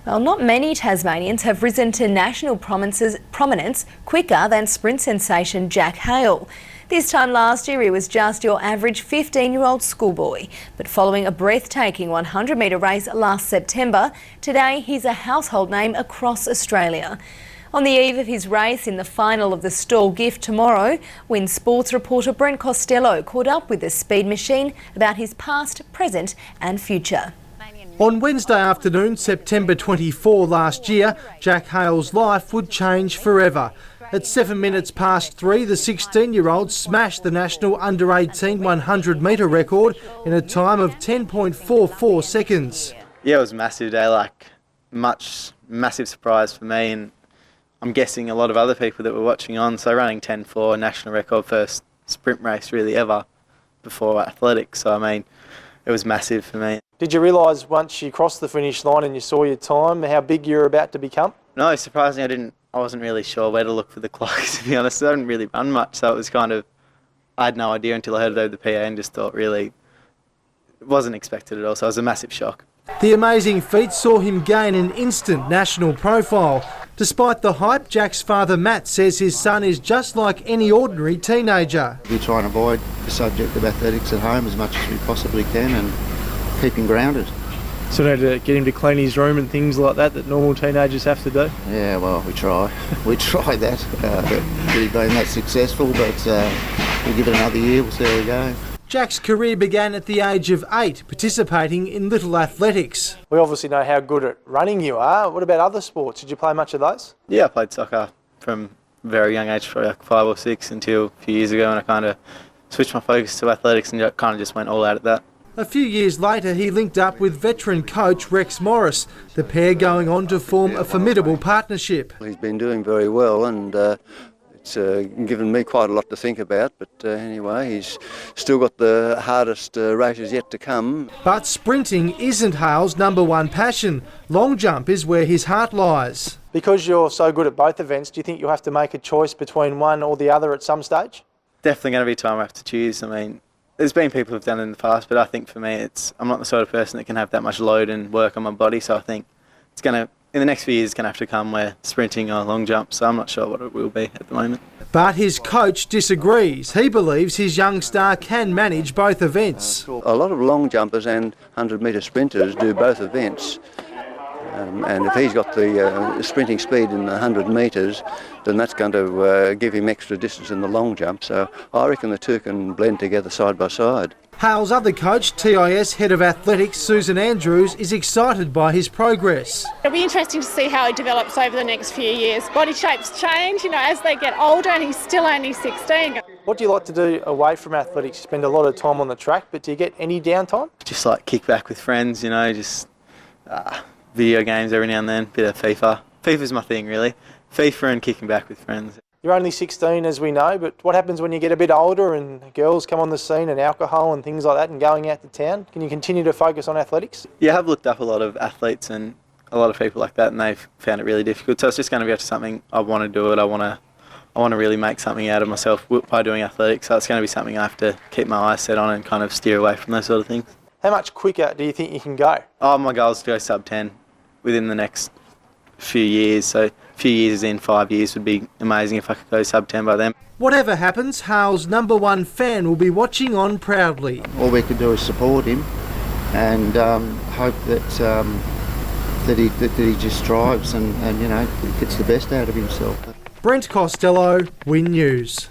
Well, not many Tasmanians have risen to national prominence quicker than sprint sensation Jack Hale. This time last year he was just your average 15-year-old schoolboy, but following a breathtaking 100-metre race last September, today he's a household name across Australia. On the eve of his race in the final of the Stall Gift tomorrow, Win Sports reporter Brent Costelloe caught up with the speed machine about his past, present and future. On Wednesday afternoon, September 24 last year, Jack Hale's life would change forever. At 7 minutes past 3, the 16-year-old smashed the national under-18 100-metre record in a time of 10.44 seconds. Yeah, it was a massive day, massive surprise for me, and I'm guessing a lot of other people that were watching on. So running 10.4, national record, first sprint race really ever before athletics. So, I mean, it was massive for me. Did you realise once you crossed the finish line and you saw your time how big you were about to become? No, surprisingly I wasn't really sure where to look for the clock, to be honest. I didn't really run much, so it was I had no idea until I heard it over the PA and just thought really, it wasn't expected at all, so it was a massive shock. The amazing feat saw him gain an instant national profile. Despite the hype, Jack's father Matt says his son is just like any ordinary teenager. We try and avoid the subject of athletics at home as much as we possibly can and keep him grounded. So to get him to clean his room and things like that normal teenagers have to do? Yeah, well, we try. We try that. We've been that successful, but we'll give it another year, we'll see how we go. Jack's career began at the age of 8, participating in little athletics. We obviously know how good at running you are. What about other sports? Did you play much of those? Yeah, I played soccer from a very young age, probably like 5 or 6, until a few years ago, and I kind of switched my focus to athletics and kind of just went all out at that. A few years later, he linked up with veteran coach Rex Morris, the pair going on to form a formidable partnership. He's been doing very well, and it's given me quite a lot to think about, but anyway, he's still got the hardest races yet to come. But sprinting isn't Hale's number one passion. Long jump is where his heart lies. Because you're so good at both events, do you think you'll have to make a choice between one or the other at some stage? Definitely going to be a time I have to choose. I mean, there's been people who've done it in the past, but I think for me, I'm not the sort of person that can have that much load and work on my body, so I think it's going to, in the next few years, it's going to have to come where sprinting or long jump, so I'm not sure what it will be at the moment. But his coach disagrees. He believes his young star can manage both events. A lot of long jumpers and 100-metre sprinters do both events. And if he's got the sprinting speed in the 100 metres, then that's going to give him extra distance in the long jump. So I reckon the two can blend together side by side. Hale's other coach, TIS Head of Athletics Susan Andrews, is excited by his progress. It'll be interesting to see how he develops over the next few years. Body shapes change, as they get older, and he's still only 16. What do you like to do away from athletics? You spend a lot of time on the track, but do you get any downtime? Just kick back with friends, just video games every now and then, bit of FIFA. FIFA's my thing, really. FIFA and kicking back with friends. You're only 16, as we know, but what happens when you get a bit older and girls come on the scene and alcohol and things like that and going out to town? Can you continue to focus on athletics? Yeah, I've looked up a lot of athletes and a lot of people like that, and they've found it really difficult. So it's just going to be something I want to do it. I want to really make something out of myself by doing athletics. So it's going to be something I have to keep my eyes set on and kind of steer away from those sort of things. How much quicker do you think you can go? Oh, my goal is to go sub 10 within the next few years. So a few years in 5 years would be amazing if I could go sub 10 by then. Whatever happens, Hale's number one fan will be watching on proudly. All we can do is support him and hope that he just strives and gets the best out of himself. Brent Costelloe, Win News.